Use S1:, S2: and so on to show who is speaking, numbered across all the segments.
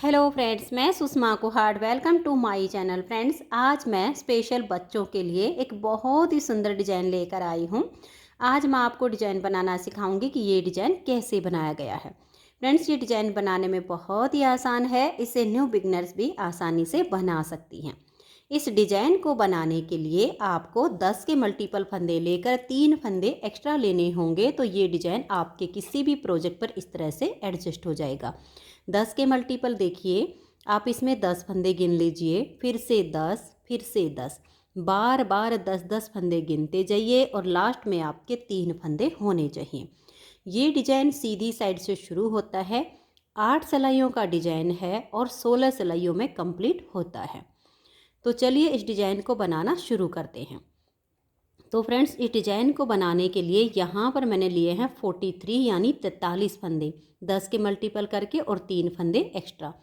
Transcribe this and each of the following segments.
S1: Hello friends, मैं Sushma Kuhad. Welcome to my channel. Friends, आज मैं स्पेशल बच्चों के लिए एक बहुत ही सुंदर डिज़ाइन लेकर आई हूँ। आज मैं आपको डिज़ाइन बनाना सिखाऊंगी कि ये डिज़ाइन कैसे बनाया गया है। फ्रेंड्स, ये डिज़ाइन बनाने में बहुत ही आसान है। इसे न्यू बिगनर्स भी आसानी से बना सकती हैं। इस डिज़ाइन को बनाने के लिए आपको 10 के मल्टीपल फंदे लेकर 3 फंदे एक्स्ट्रा लेने होंगे, तो ये डिज़ाइन आपके किसी भी प्रोजेक्ट पर इस तरह से एडजस्ट हो जाएगा। 10 के मल्टीपल देखिए, आप इसमें 10 फंदे गिन लीजिए, फिर से 10, फिर से 10, बार बार 10-10 फंदे गिनते जाइए और लास्ट में आपके 3 फंदे होने चाहिए। ये डिज़ाइन सीधी साइड से शुरू होता है, 8 सिलाइयों का डिज़ाइन है और 16 सिलाइयों में कंप्लीट होता है। तो चलिए इस डिज़ाइन को बनाना शुरू करते हैं। तो फ्रेंड्स, इस डिज़ाइन को बनाने के लिए यहाँ पर मैंने लिए हैं 43 यानी 43 फंदे, 10 के मल्टीपल करके और 3 फंदे एक्स्ट्रा।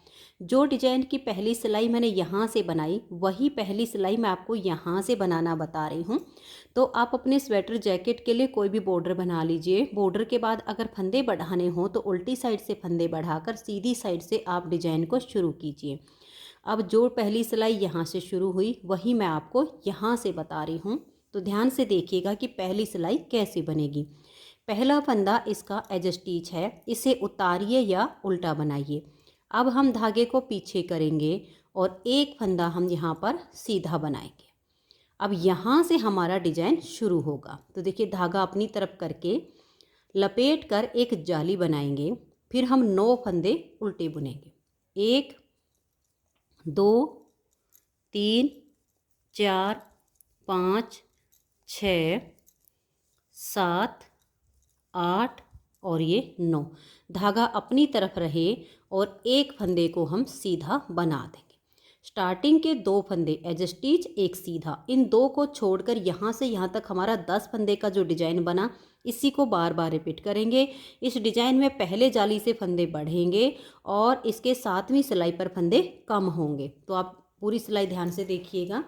S1: जो डिज़ाइन की पहली सिलाई मैंने यहाँ से बनाई, वही पहली सिलाई मैं आपको यहाँ से बनाना बता रही हूँ। तो आप अपने स्वेटर जैकेट के लिए कोई भी बॉर्डर बना लीजिए। बॉर्डर के बाद अगर फंदे बढ़ाने हों तो उल्टी साइड से फंदे बढ़ाकर सीधी साइड से आप डिज़ाइन को शुरू कीजिए। अब जो पहली सिलाई यहाँ से शुरू हुई वही मैं आपको यहाँ से बता रही हूँ। तो ध्यान से देखिएगा कि पहली सिलाई कैसे बनेगी। पहला फंदा इसका एज स्टिच है, इसे उतारिए या उल्टा बनाइए। अब हम धागे को पीछे करेंगे और एक फंदा हम यहाँ पर सीधा बनाएंगे। अब यहाँ से हमारा डिजाइन शुरू होगा। तो देखिए, धागा अपनी तरफ करके लपेट कर एक जाली बनाएंगे, फिर हम 9 फंदे उल्टे बुनेंगे। 1 2 3 4 5 6 7 8 और ये 9। धागा अपनी तरफ रहे और एक फंदे को हम सीधा बना देंगे। स्टार्टिंग के 2 फंदे एज स्टिच, एक सीधा, इन 2 को छोड़कर यहाँ से यहाँ तक हमारा 10 फंदे का जो डिजाइन बना, इसी को बार बार रिपीट करेंगे। इस डिजाइन में पहले जाली से फंदे बढ़ेंगे और इसके 7वीं सिलाई पर फंदे कम होंगे। तो आप पूरी सिलाई ध्यान से देखिएगा।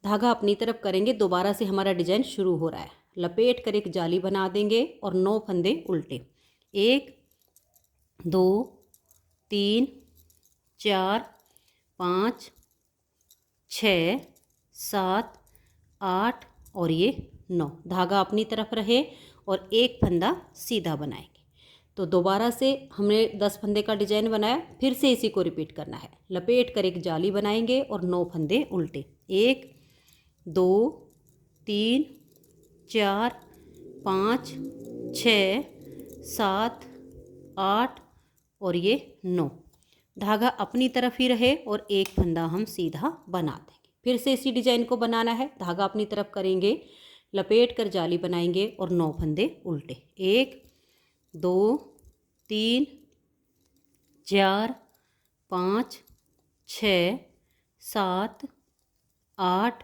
S1: धागा अपनी तरफ करेंगे, दोबारा से हमारा डिजाइन शुरू हो रहा है। लपेट कर एक जाली बना देंगे और 9 फंदे उल्टे। 1 2 3 4 5 6 7 8 और ये 9। धागा अपनी तरफ रहे और एक फंदा सीधा बनाएंगे। तो दोबारा से हमने 10 फंदे का डिजाइन बनाया, फिर से इसी को रिपीट करना है। लपेट कर एक जाली बनाएंगे और 9 फंदे उल्टे। 1 2 3 4 5 6 7 8 और ये 9। धागा अपनी तरफ ही रहे और एक फंदा हम सीधा बना देंगे। फिर से इसी डिजाइन को बनाना है। धागा अपनी तरफ करेंगे, लपेट कर जाली बनाएंगे और 9 फंदे उल्टे। 1 2 3 4 5 6 7 8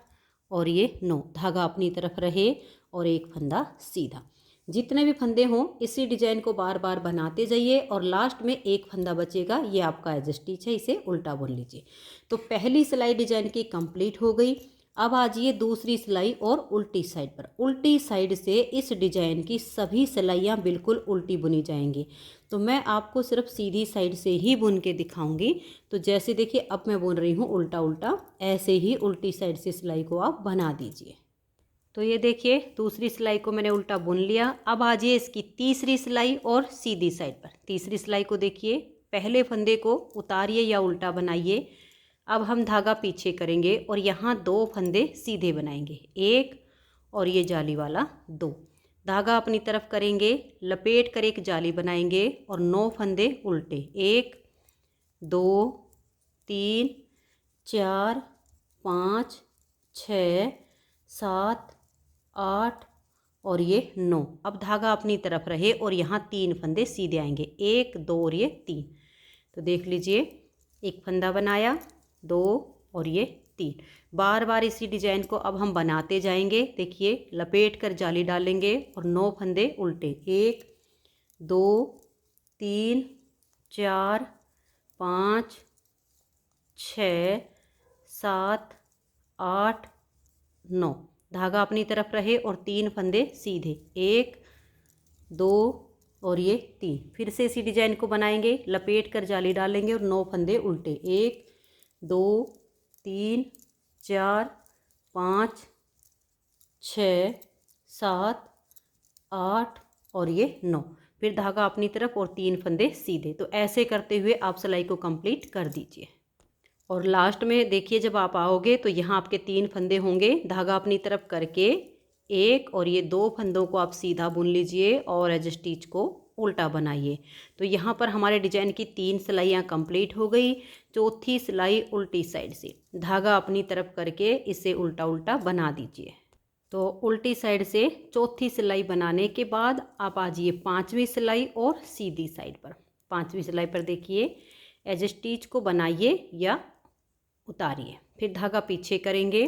S1: और ये 9। धागा अपनी तरफ रहे और एक फंदा सीधा। जितने भी फंदे हों इसी डिजाइन को बार बार बनाते जाइए और लास्ट में एक फंदा बचेगा, ये आपका एज स्टिच है, इसे उल्टा बुन लीजिए। तो पहली सिलाई डिजाइन की कंप्लीट हो गई। अब आ जाइए दूसरी सिलाई और उल्टी साइड पर। उल्टी साइड से इस डिजाइन की सभी सिलाइयाँ बिल्कुल उल्टी बुनी जाएंगी। तो मैं आपको सिर्फ सीधी साइड से ही बुन के दिखाऊंगी। तो जैसे देखिए, अब मैं बुन रही हूँ उल्टा उल्टा, ऐसे ही उल्टी साइड से सिलाई को आप बना दीजिए। तो ये देखिए, दूसरी सिलाई को मैंने उल्टा बुन लिया। अब आ जाइए इसकी तीसरी सिलाई और सीधी साइड पर। तीसरी सिलाई को देखिए, पहले फंदे को उतारिए या उल्टा बनाइए। अब हम धागा पीछे करेंगे और यहाँ 2 फंदे सीधे बनाएंगे, 1 और ये जाली वाला 2। धागा अपनी तरफ करेंगे, लपेट कर एक जाली बनाएंगे और 9 फंदे उल्टे। 1 2 3 4 5 6 7 8 और ये 9। अब धागा अपनी तरफ रहे और यहाँ 3 फंदे सीधे आएंगे, 1 2 और ये 3। तो देख लीजिए, एक फंदा बनाया, 2 और ये 3। बार बार इसी डिजाइन को अब हम बनाते जाएंगे। देखिए, लपेट कर जाली डालेंगे और 9 फंदे उल्टे। 1 2 3 4 5 6 7 8 9। धागा अपनी तरफ रहे और 3 फंदे सीधे, 1 2 और ये 3। फिर से इसी डिजाइन को बनाएंगे, लपेट कर जाली डालेंगे और 9 फंदे उल्टे, 1 2 3 4 5 6 7 8 और ये 9। फिर धागा अपनी तरफ और 3 फंदे सीधे। तो ऐसे करते हुए आप सिलाई को कंप्लीट कर दीजिए। और लास्ट में देखिए जब आप आओगे तो यहाँ आपके 3 फंदे होंगे, धागा अपनी तरफ करके 1 और ये 2 फंदों को आप सीधा बुन लीजिए और एज स्टिच को उल्टा बनाइए। तो यहाँ पर हमारे डिजाइन की 3 सिलाइयाँ कंप्लीट हो गई। चौथी सिलाई उल्टी साइड से धागा अपनी तरफ करके इसे उल्टा उल्टा बना दीजिए। तो उल्टी साइड से चौथी सिलाई बनाने के बाद आप आ जाइए 5वीं सिलाई और सीधी साइड पर। 5वीं सिलाई पर देखिए एज स्टिच को बनाइए या उतारिए, फिर धागा पीछे करेंगे।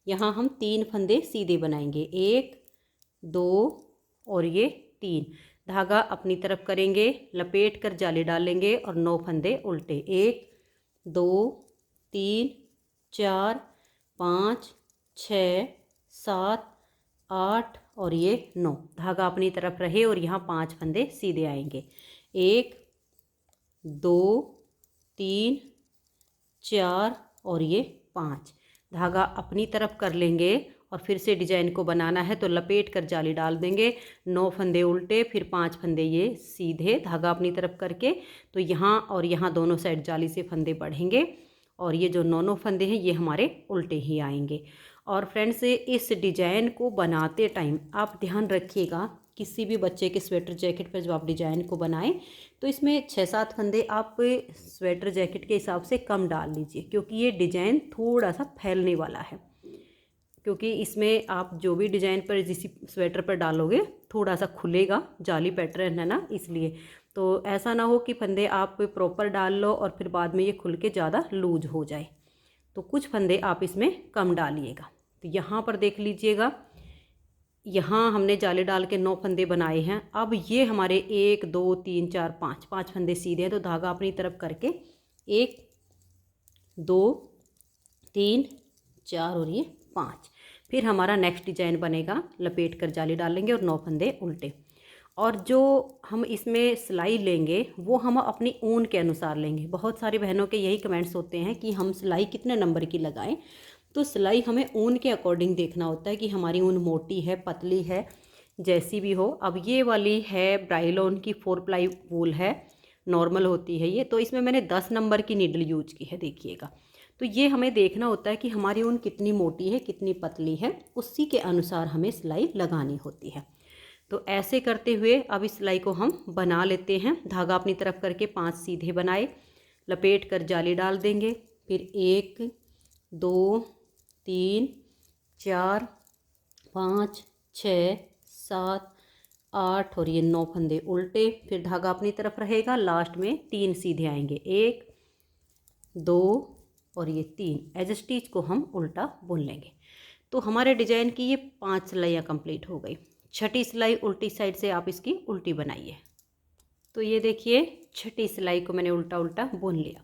S1: यहाँ हम 3 फंदे सीधे बनाएंगे, 1 2 और ये 3। धागा अपनी तरफ करेंगे, लपेट कर जाली डालेंगे और 9 फंदे उल्टे, 1 2 3 4 5 6 7 8 और ये 9। धागा अपनी तरफ रहे और यहाँ 5 फंदे सीधे आएंगे, 1 2 3 4 और ये 5। धागा अपनी तरफ कर लेंगे और फिर से डिजाइन को बनाना है तो लपेट कर जाली डाल देंगे, 9 फंदे उल्टे, फिर 5 फंदे ये सीधे, धागा अपनी तरफ करके। तो यहाँ और यहाँ दोनों साइड जाली से फंदे बढ़ेंगे और ये जो 9 फंदे हैं ये हमारे उल्टे ही आएंगे। और फ्रेंड्स इस डिजाइन को बनाते टाइम आप ध्यान रखिएगा, किसी भी बच्चे के स्वेटर जैकेट पर जब आप डिजाइन को बनाएं तो इसमें 6-7 फंदे आप स्वेटर जैकेट के हिसाब से कम डाल लीजिए, क्योंकि ये डिजाइन थोड़ा सा फैलने वाला है। क्योंकि इसमें आप जो भी डिजाइन पर जिस स्वेटर पर डालोगे थोड़ा सा खुलेगा, जाली पैटर्न है ना, इसलिए। तो ऐसा ना हो कि फंदे आप प्रॉपर डाल लो और फिर बाद में ये खुल के ज़्यादा लूज हो जाए। तो कुछ फंदे आप इसमें कम डालिएगा। तो यहाँ पर देख लीजिएगा, यहाँ हमने जाली डाल के 9 फंदे बनाए हैं। अब ये हमारे 1 2 3 4 5 फंदे सीधे हैं। तो धागा अपनी तरफ करके 1 2 3 4 और ये 5। फिर हमारा नेक्स्ट डिजाइन बनेगा, लपेट कर जाली डालेंगे और 9 फंदे उल्टे। और जो हम इसमें सिलाई लेंगे वो हम अपनी ऊन के अनुसार लेंगे। बहुत सारी बहनों के यही कमेंट्स होते हैं कि हम सिलाई कितने नंबर की लगाएं। तो सिलाई हमें ऊन के अकॉर्डिंग देखना होता है कि हमारी ऊन मोटी है, पतली है, जैसी भी हो। अब ये वाली है ब्राइलॉन की 4 प्लाई वूल है, नॉर्मल होती है ये। तो इसमें मैंने 10 नंबर की नीडल यूज की है, देखिएगा। तो ये हमें देखना होता है कि हमारी ऊन कितनी मोटी है, कितनी पतली है, उसी के अनुसार हमें सिलाई लगानी होती है। तो ऐसे करते हुए अब इस सिलाई को हम बना लेते हैं। धागा अपनी तरफ करके 5 सीधे बनाए, लपेट कर जाली डाल देंगे। फिर 1 2 3 4 5 6 7 8 और ये 9 फंदे उल्टे। फिर धागा अपनी तरफ रहेगा, लास्ट में 3 सीधे आएंगे, 1 2 और ये 3। एज स्टिच को हम उल्टा बुन लेंगे। तो हमारे डिजाइन की ये 5 सिलाइयाँ कंप्लीट हो गई। छठी सिलाई उल्टी साइड से आप इसकी उल्टी बनाइए। तो ये देखिए छठी सिलाई को मैंने उल्टा उल्टा बुन लिया।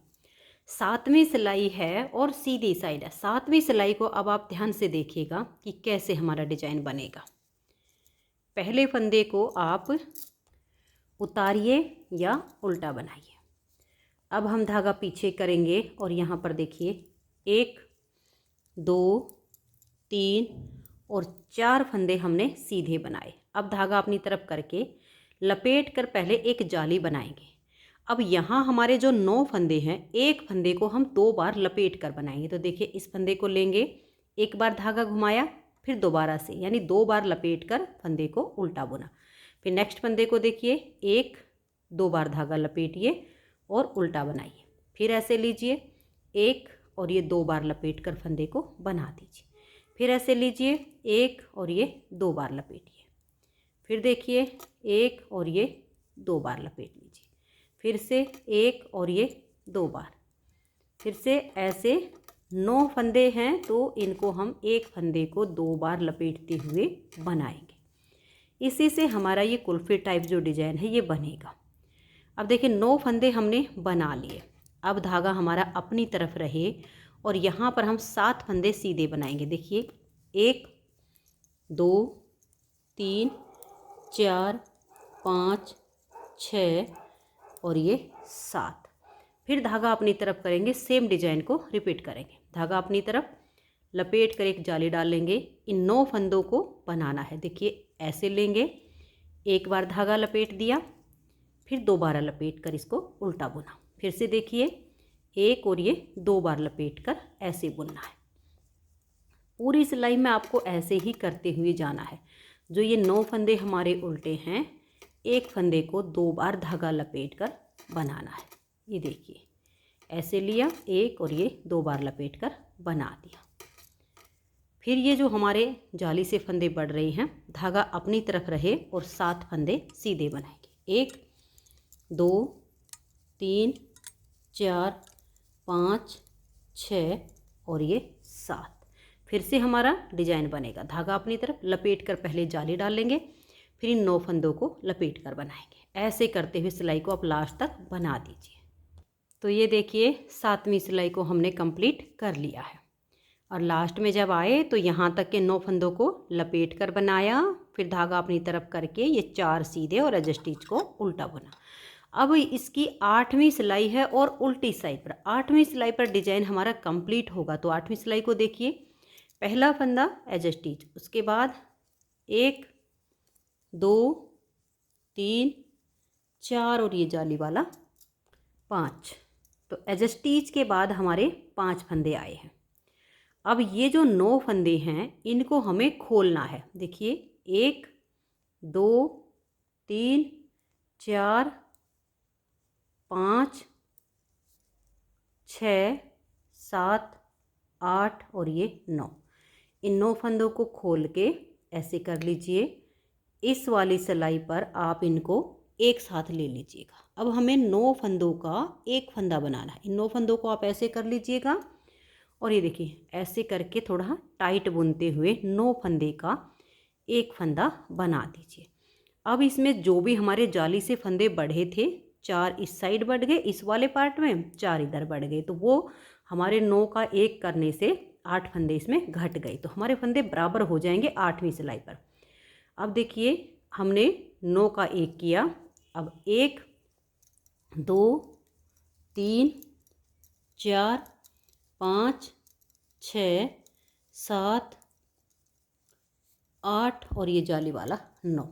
S1: 7वीं सिलाई है और सीधी साइड है। 7वीं सिलाई को अब आप ध्यान से देखिएगा कि कैसे हमारा डिजाइन बनेगा। पहले फंदे को आप उतारिए या उल्टा बनाइए। अब हम धागा पीछे करेंगे और यहाँ पर देखिए 1 2 3 और 4 फंदे हमने सीधे बनाए। अब धागा अपनी तरफ करके लपेट कर पहले एक जाली बनाएंगे। अब यहाँ हमारे जो 9 फंदे हैं, एक फंदे को हम 2 बार लपेट कर बनाएंगे। तो देखिए इस फंदे को लेंगे, एक बार धागा घुमाया, फिर दोबारा से, यानी 2 बार लपेट कर फंदे को उल्टा बुना। फिर नेक्स्ट फंदे को देखिए 1 2 बार धागा लपेटिए और उल्टा बनाइए। फिर ऐसे लीजिए 1 और ये 2 बार लपेट कर फंदे को बना दीजिए। फिर ऐसे लीजिए 1 और ये 2 बार लपेटिए। फिर देखिए 1 और ये 2 बार लपेट लीजिए। फिर से 1 और ये 2 बार। फिर से ऐसे 9 फंदे हैं तो इनको हम एक फंदे को 2 बार लपेटते हुए बनाएंगे। इसी से हमारा ये कुल्फी टाइप जो डिजाइन है ये बनेगा। अब देखिए 9 फंदे हमने बना लिए। अब धागा हमारा अपनी तरफ रहे और यहाँ पर हम 7 फंदे सीधे बनाएंगे। देखिए 1 2 3 4 5 6 और ये 7। फिर धागा अपनी तरफ करेंगे, सेम डिजाइन को रिपीट करेंगे। धागा अपनी तरफ लपेट कर एक जाली डाल लेंगे। इन 9 फंदों को बनाना है। देखिए ऐसे लेंगे, एक बार धागा लपेट दिया, फिर दोबारा लपेट कर इसको उल्टा बुना। फिर से देखिए, एक और ये 2 बार लपेट कर ऐसे बुनना है। पूरी सिलाई में आपको ऐसे ही करते हुए जाना है। जो ये 9 फंदे हमारे उल्टे हैं, एक फंदे को 2 बार धागा लपेट कर बनाना है। ये देखिए ऐसे लिया एक और ये 2 बार लपेट कर बना दिया। फिर ये जो हमारे जाली से फंदे बढ़ रहे हैं, धागा अपनी तरफ रहे और 7 फंदे सीधे बनाएंगे। 1 2 3 4 5 6 और ये 7। फिर से हमारा डिजाइन बनेगा। धागा अपनी तरफ लपेट कर पहले जाली डाल लेंगे, फिर इन 9 फंदों को लपेट कर बनाएंगे। ऐसे करते हुए सिलाई को आप लास्ट तक बना दीजिए। तो ये देखिए 7वीं सिलाई को हमने कंप्लीट कर लिया है। और लास्ट में जब आए तो यहाँ तक के 9 फंदों को लपेट कर बनाया, फिर धागा अपनी तरफ करके ये 4 सीधे और एज स्टिच को उल्टा बुना। अब इसकी 8वीं सिलाई है और उल्टी साइड पर 8वीं सिलाई पर डिजाइन हमारा कंप्लीट होगा। तो 8वीं सिलाई को देखिए, पहला फंदा एज स्टिच, उसके बाद 1 2 3 4 और ये जाली वाला 5। तो एज स्टिच के बाद हमारे 5 फंदे आए हैं। अब ये जो 9 फंदे हैं इनको हमें खोलना है। देखिए 1 2 3 4 5 6 7 8 और ये 9। इन 9 फंदों को खोल के ऐसे कर लीजिए। इस वाली सिलाई पर आप इनको एक साथ ले लीजिएगा। अब हमें 9 फंदों का एक फंदा बनाना है। इन 9 फंदों को आप ऐसे कर लीजिएगा और ये देखिए ऐसे करके थोड़ा टाइट बुनते हुए 9 फंदे का एक फंदा बना दीजिए। अब इसमें जो भी हमारे जाली से फंदे बढ़े थे, 4 इस साइड बढ़ गए इस वाले पार्ट में, 4 इधर बढ़ गए, तो वो हमारे 9 का एक करने से 8 फंदे इसमें घट गए। तो हमारे फंदे बराबर हो जाएंगे 8वीं सिलाई पर। अब देखिए हमने 9 का एक किया। अब 1 2 3 4 5 6 7 8 और ये जाली वाला 9।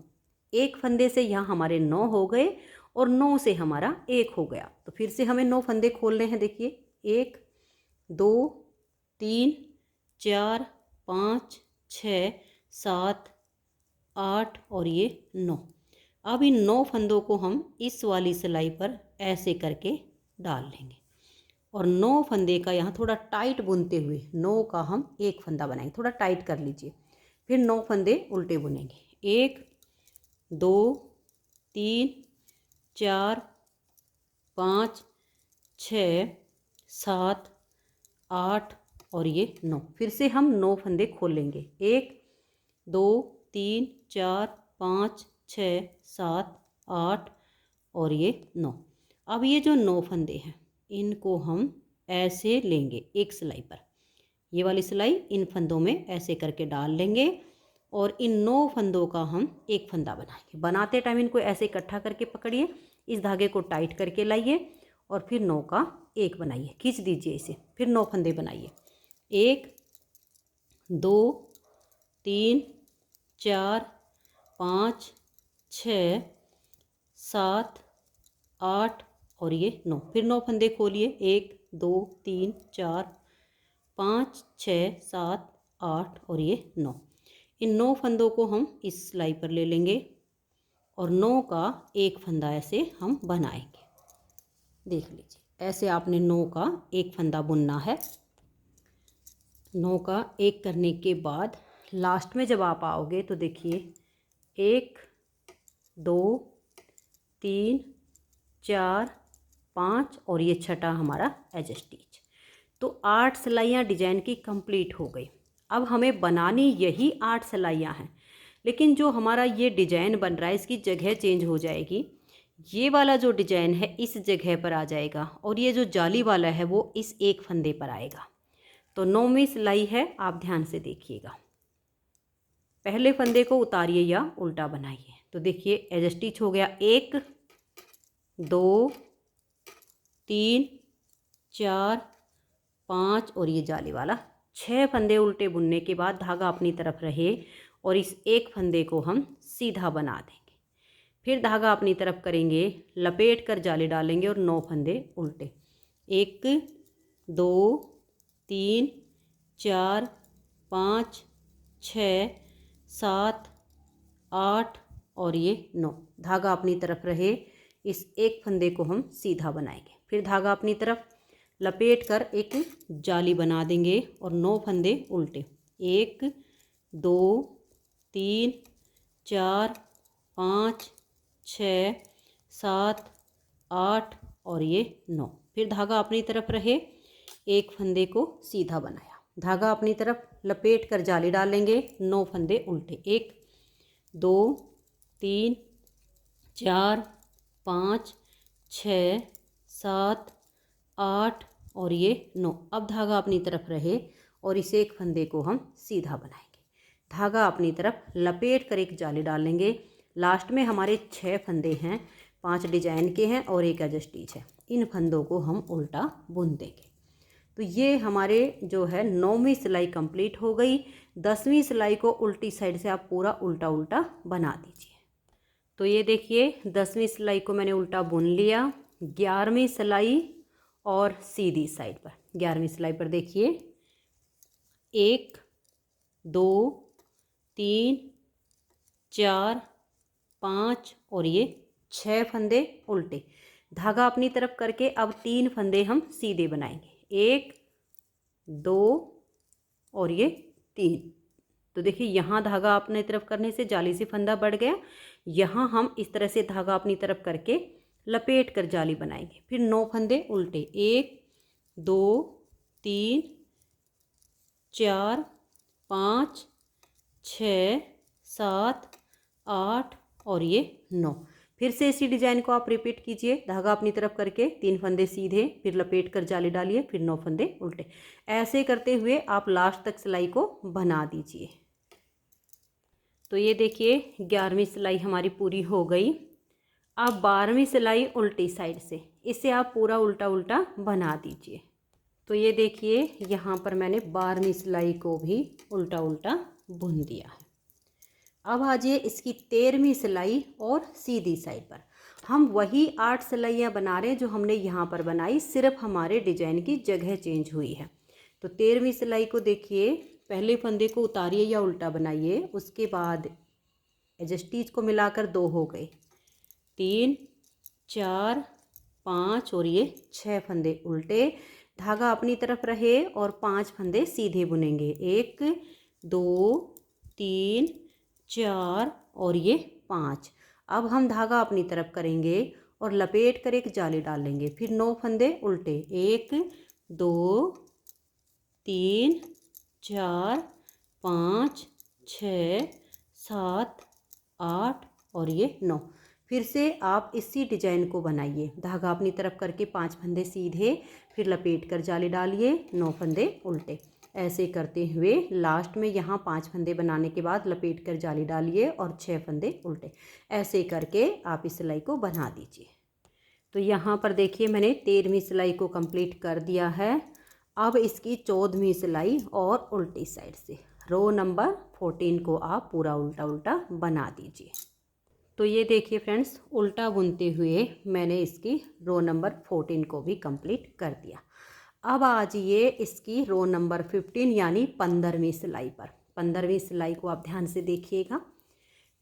S1: एक फंदे से यहाँ हमारे 9 हो गए और 9 से हमारा 1 हो गया। तो फिर से हमें 9 फंदे खोलने हैं। देखिए 1 2 3 4 5 6 7 8 और ये 9। अब इन 9 फंदों को हम इस वाली सिलाई पर ऐसे करके डाल लेंगे और 9 फंदे का यहाँ थोड़ा टाइट बुनते हुए 9 का हम एक फंदा बनाएंगे। थोड़ा टाइट कर लीजिए। फिर 9 फंदे उल्टे बुनेंगे। 1 2 3 4 5 6 7 8 और ये 9। फिर से हम 9 फंदे खोलेंगे। 1 2 3 4 5 6 7 8 और ये 9। अब ये जो 9 फंदे हैं इनको हम ऐसे लेंगे एक सिलाई पर। ये वाली सिलाई इन फंदों में ऐसे करके डाल लेंगे और इन 9 फंदों का हम एक फंदा बनाएंगे। बनाते टाइम इनको ऐसे इकट्ठा करके पकड़िए, इस धागे को टाइट करके लाइए और फिर 9 का एक बनाइए, खींच दीजिए इसे, फिर 9 फंदे बनाइए। 1 2 3 4 5 6 7 8 और ये 9। फिर 9 फंदे खोलिए। 1 2 3 4 5 6 7 8 और ये 9। इन 9 फंदों को हम इस सिलाई पर ले लेंगे और 9 का एक फंदा ऐसे हम बनाएंगे। देख लीजिए ऐसे आपने 9 का एक फंदा बुनना है। 9 का एक करने के बाद लास्ट में जब आप आओगे तो देखिए 1 2 3 4 5 और ये छठा हमारा एज स्टिच। तो 8 सिलाइयाँ डिजाइन की कंप्लीट हो गई। अब हमें बनानी यही 8 सिलाइयाँ हैं, लेकिन जो हमारा ये डिजाइन बन रहा है इसकी जगह चेंज हो जाएगी। ये वाला जो डिजाइन है इस जगह पर आ जाएगा और ये जो जाली वाला है वो इस एक फंदे पर आएगा। तो 9वीं सिलाई है, आप ध्यान से देखिएगा। पहले फंदे को उतारिए या उल्टा बनाइए। तो देखिए एज स्टिच हो गया 1 2 3 4 5 और ये जाली वाला 6 फंदे उल्टे बुनने के बाद धागा अपनी तरफ रहे और इस एक फंदे को हम सीधा बना देंगे। फिर धागा अपनी तरफ करेंगे, लपेट कर जाली डालेंगे और 9 फंदे उल्टे। 1 2 3 4 5 6 7 8 और ये 9। धागा अपनी तरफ रहे, इस एक फंदे को हम सीधा बनाएंगे। फिर धागा अपनी तरफ लपेट कर एक जाली बना देंगे और 9 फंदे उल्टे। 1 2 3 4 5 6 7 8 और ये 9। फिर धागा अपनी तरफ रहे, एक फंदे को सीधा बनाया। धागा अपनी तरफ लपेट कर जाली डालेंगे, 9 फंदे उल्टे। 1 2 3 4 5 6 7 8 और ये 9। अब धागा अपनी तरफ रहे और इस एक फंदे को हम सीधा बनाएंगे। धागा अपनी तरफ लपेट कर एक जाली डालेंगे। लास्ट में हमारे 6 फंदे हैं, 5 डिजाइन के हैं और एक एज स्टिच है। इन फंदों को हम उल्टा बुन देंगे। तो ये हमारे जो है 9वीं सिलाई कंप्लीट हो गई। 10वीं सिलाई को उल्टी साइड से आप पूरा उल्टा उल्टा बना दीजिए। तो ये देखिए 10वीं सिलाई को मैंने उल्टा बुन लिया। 11वीं सिलाई और सीधी साइड पर, 11वीं सिलाई पर देखिए 1 2 3 4 5 और ये 6 फंदे उल्टे। धागा अपनी तरफ करके अब 3 फंदे हम सीधे बनाएंगे। 1 2 और ये 3। तो देखिए यहाँ धागा अपनी तरफ करने से जाली से फंदा बढ़ गया। यहाँ हम इस तरह से धागा अपनी तरफ करके लपेट कर जाली बनाएंगे। फिर 9 फंदे उल्टे। 1 2 3 4 5 6 7 8 और ये 9। फिर से इसी डिजाइन को आप रिपीट कीजिए। धागा अपनी तरफ करके 3 फंदे सीधे, फिर लपेट कर जाली डालिए, फिर 9 फंदे उल्टे। ऐसे करते हुए आप लास्ट तक सिलाई को बना दीजिए। तो ये देखिए 11वीं सिलाई हमारी पूरी हो गई। अब 12वीं सिलाई उल्टी साइड से, इसे आप पूरा उल्टा उल्टा बना दीजिए। तो ये देखिए यहाँ पर मैंने 12वीं सिलाई को भी उल्टा उल्टा बुन दिया है। अब आ जाइए इसकी 13वीं सिलाई और सीधी साइड पर। हम वही 8 सिलाइयाँ बना रहे हैं जो हमने यहाँ पर बनाई, सिर्फ हमारे डिजाइन की जगह चेंज हुई है। तो 13वीं सिलाई को देखिए, पहले फंदे को उतारिए या उल्टा बनाइए, उसके बाद एज स्टिच को मिलाकर 2 हो गए, 3 4 5 और ये 6 फंदे उल्टे। धागा अपनी तरफ रहे और 5 फंदे सीधे बुनेंगे। 1 2 3 4 और ये 5। अब हम धागा अपनी तरफ करेंगे और लपेट कर एक जाली डालेंगे। फिर 9 फंदे उल्टे। 1 2 3 4 5 6 7 8 और ये 9। फिर से आप इसी डिजाइन को बनाइए। धागा अपनी तरफ करके 5 फंदे सीधे, फिर लपेट कर जाली डालिए, 9 फंदे उल्टे। ऐसे करते हुए लास्ट में यहाँ 5 फंदे बनाने के बाद लपेट कर जाली डालिए और 6 फंदे उल्टे। ऐसे करके आप इस सिलाई को बना दीजिए। तो यहाँ पर देखिए मैंने 13वीं सिलाई को कंप्लीट कर दिया है। अब इसकी 14वीं सिलाई और उल्टी साइड से रो नंबर 14 को आप पूरा उल्टा उल्टा बना दीजिए। तो ये देखिए फ्रेंड्स, उल्टा बुनते हुए मैंने इसकी रो नंबर 14 को भी कंप्लीट कर दिया। अब आ जाइए इसकी रो नंबर 15 यानी 15वीं सिलाई पर। 15वीं सिलाई को आप ध्यान से देखिएगा।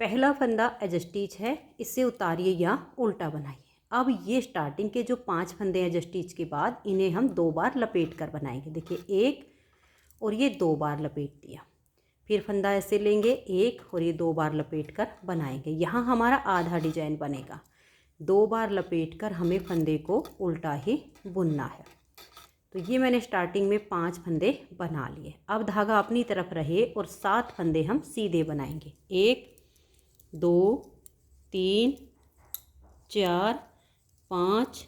S1: पहला फंदा एज स्टिच है, इसे उतारिए या उल्टा बनाइए। अब ये स्टार्टिंग के जो 5 फंदे एज स्टिच के बाद, इन्हें हम 2 बार लपेट कर बनाएंगे। देखिए 1 और ये 2 बार लपेट दिया। फिर फंदा ऐसे लेंगे 1 और ये 2 बार लपेट कर बनाएंगे। यहाँ हमारा आधा डिजाइन बनेगा। 2 बार लपेट कर हमें फंदे को उल्टा ही बुनना है। तो ये मैंने स्टार्टिंग में 5 फंदे बना लिए। अब धागा अपनी तरफ रहे और 7 फंदे हम सीधे बनाएंगे। 1 2 3 4 5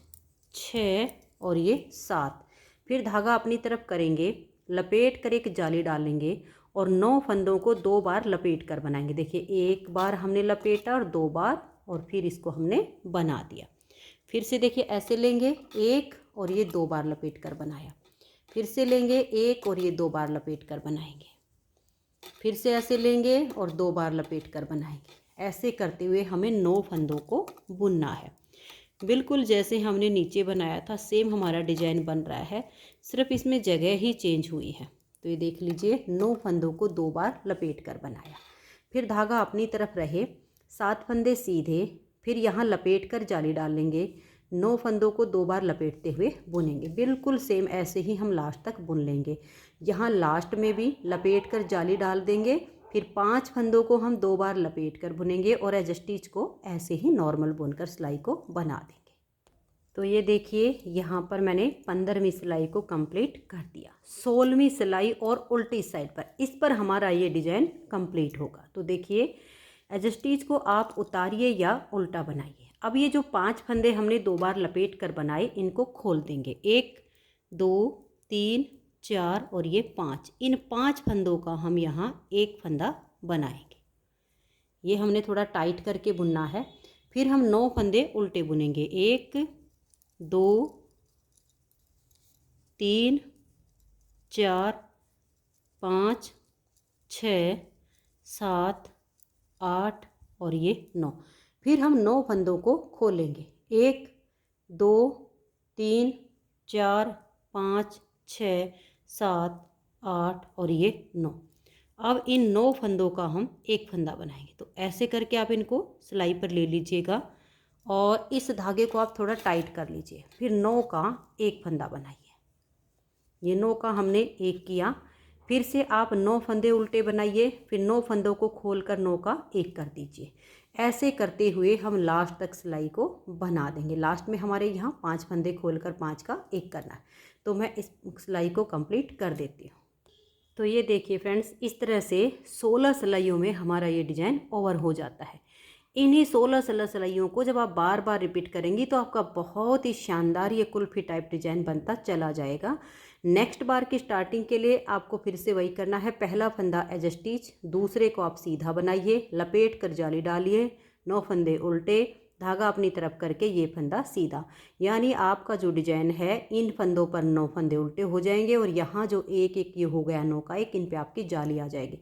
S1: 6 और ये 7। फिर धागा अपनी तरफ करेंगे, लपेट कर एक जाली डालेंगे और 9 फंदों को 2 बार लपेट कर बनाएंगे। देखिए 1 बार हमने लपेटा और 2 बार, और फिर इसको हमने बना दिया। फिर से देखिए ऐसे लेंगे एक और ये 2 बार लपेट कर बनाया, फिर से लेंगे एक और ये 2 बार लपेट कर बनाएंगे, फिर से ऐसे लेंगे और 2 बार लपेट कर बनाएंगे। ऐसे करते हुए हमें 9 फंदों को बुनना है। बिल्कुल जैसे हमने नीचे बनाया था सेम हमारा डिजाइन बन रहा है, सिर्फ इसमें जगह ही चेंज हुई है। तो ये देख लीजिए 9 फंदों को 2 बार लपेट कर बनाया। फिर धागा अपनी तरफ रहे, 7 फंदे सीधे, फिर यहाँ लपेट कर जाली डाल लेंगे, 9 फंदों को 2 बार लपेटते हुए बुनेंगे। बिल्कुल सेम ऐसे ही हम लास्ट तक बुन लेंगे। यहाँ लास्ट में भी लपेट कर जाली डाल देंगे, फिर 5 फंदों को हम 2 बार लपेट कर बुनेंगे और एज स्टिच को ऐसे ही नॉर्मल बुनकर सिलाई को बना देंगे। तो ये देखिए यहाँ पर मैंने 15वीं सिलाई को कंप्लीट कर दिया। 16वीं सिलाई और उल्टी साइड पर, इस पर हमारा ये डिजाइन कंप्लीट होगा। तो देखिए एज स्टिच को आप उतारिए या उल्टा बनाइए। अब ये जो 5 फंदे हमने 2 बार लपेट कर बनाए, इनको खोल देंगे। 1 2 3 4 और ये 5, इन 5 फंदों का हम यहाँ एक फंदा बनाएंगे। ये हमने थोड़ा टाइट करके बुनना है। फिर हम 9 फंदे उल्टे बुनेंगे। 1 2 3 4 5 6 7 8 और ये 9। फिर हम 9 फंदों को खोलेंगे। 1 2 3 4 5 6 7 8 और ये 9। अब इन 9 फंदों का हम एक फंदा बनाएंगे। तो ऐसे करके आप इनको सिलाई पर ले लीजिएगा और इस धागे को आप थोड़ा टाइट कर लीजिए। फिर 9 का एक फंदा बनाइए। ये 9 का हमने एक किया। फिर से आप 9 फंदे उल्टे बनाइए, फिर 9 फंदों को खोलकर 9 का एक कर दीजिए। ऐसे करते हुए हम लास्ट तक सिलाई को बना देंगे। लास्ट में हमारे यहाँ 5 फंदे खोलकर 5 का एक करना है। तो मैं इस सिलाई को कंप्लीट कर देती हूँ। तो ये देखिए फ्रेंड्स, इस तरह से 16 सिलाइयों में हमारा ये डिज़ाइन ओवर हो जाता है। इन्हीं 16 सिलाइयों को जब आप बार बार रिपीट करेंगी तो आपका बहुत ही शानदार ये कुल्फी टाइप डिज़ाइन बनता चला जाएगा। नेक्स्ट बार की स्टार्टिंग के लिए आपको फिर से वही करना है। पहला फंदा एज स्टिच, दूसरे को आप सीधा बनाइए, लपेट कर जाली डालिए, 9 फंदे उल्टे, धागा अपनी तरफ करके ये फंदा सीधा। यानी आपका जो डिजाइन है इन फंदों पर 9 फंदे उल्टे हो जाएंगे और यहाँ जो एक एक ये हो गया 9 का एक, इन पे आपकी जाली आ जाएगी।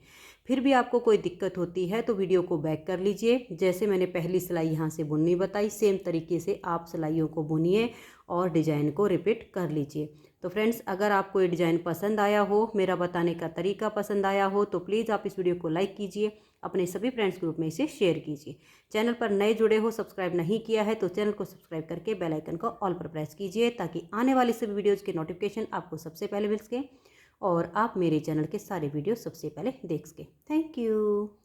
S1: फिर भी आपको कोई दिक्कत होती है तो वीडियो को बैक कर लीजिए। जैसे मैंने पहली सिलाई यहाँ से बुननी बताई, सेम तरीके से आप सिलाइयों को बुनिए और डिज़ाइन को रिपीट कर लीजिए। तो फ्रेंड्स, अगर आपको ये डिज़ाइन पसंद आया हो, मेरा बताने का तरीका पसंद आया हो, तो प्लीज़ आप इस वीडियो को लाइक कीजिए, अपने सभी फ्रेंड्स ग्रुप में इसे शेयर कीजिए। चैनल पर नए जुड़े हो, सब्सक्राइब नहीं किया है तो चैनल को सब्सक्राइब करके बेल आइकन को ऑल पर प्रेस कीजिए ताकि आने वाली सभी वीडियोज़ के नोटिफिकेशन आपको सबसे पहले मिल सके और आप मेरे चैनल के सारे वीडियो सबसे पहले देख सकें। Thank you.